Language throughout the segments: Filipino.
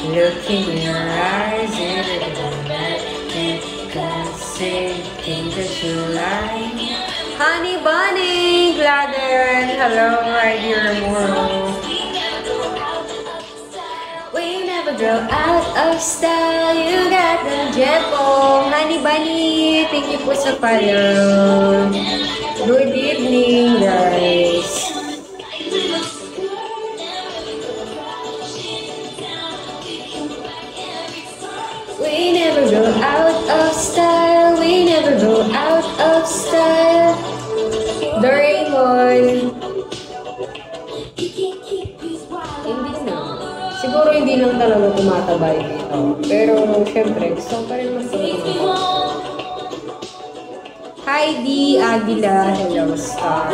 Look in your eyes and think that you like. Honey Bunny, Gladden, hello, my dear Moro. We never grow out of style. You got the Jepo, Honey Bunny. Thank you po sa follow. Good evening, guys. We never go out of style. We never go out of style. Doraemon. Hindi na. Siguro hindi lang talaga tumatabay dito. Pero, syempre, gusto ko pa rin magpapalala. Heidi Aguila. Hello, Star.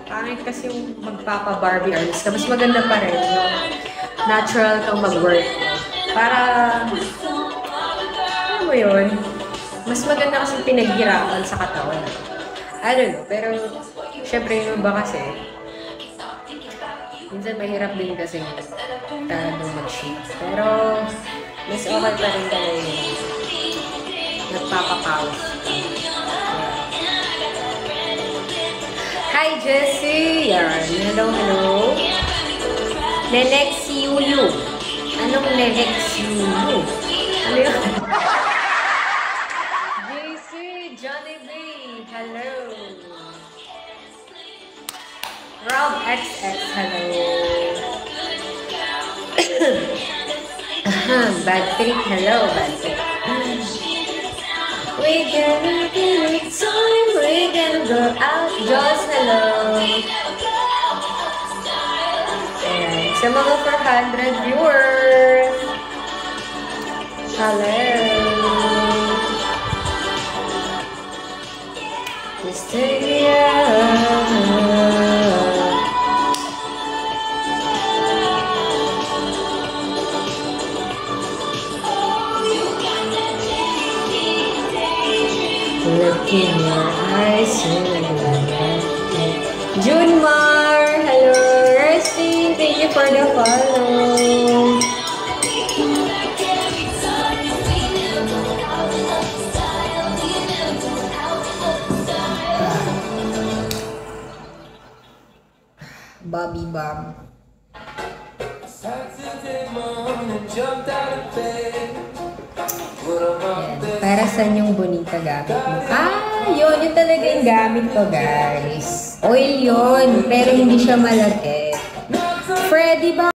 Pangit kasi yung magpapa-Barbie artist ka. Mas maganda pa rin yung natural kang mag-work. Para, ano mo yun? Mas maganda kasi pinaghirapan sa katawan. I don't know, pero syempre yung iba kasi, minsan mahirap din kasi talagang mag-sheet. Pero, mas okay pa rin talaga yung nagpapapawis. Hi, Jessie! Yan. Hello, hello. Nenex Yuyu. Anong Nenex Yuyu? Ano yun? JC, Johnny B. Hello. Rob XX. Hello. Bad Trip. Hello, Bad Trip. We gonna give it time. We gonna go out. Joss, hello. Ayan. Sa mga 400 viewers. Hello. Hysteria. Look in your eyes. Junmar, hello. Resting, thank you for the follow. Bobby Bob. Para saan yung bonita gamit mo? Yun talaga yung gamit ko, guys. Oil yun, pero hindi siya malagkit. Freddy ba?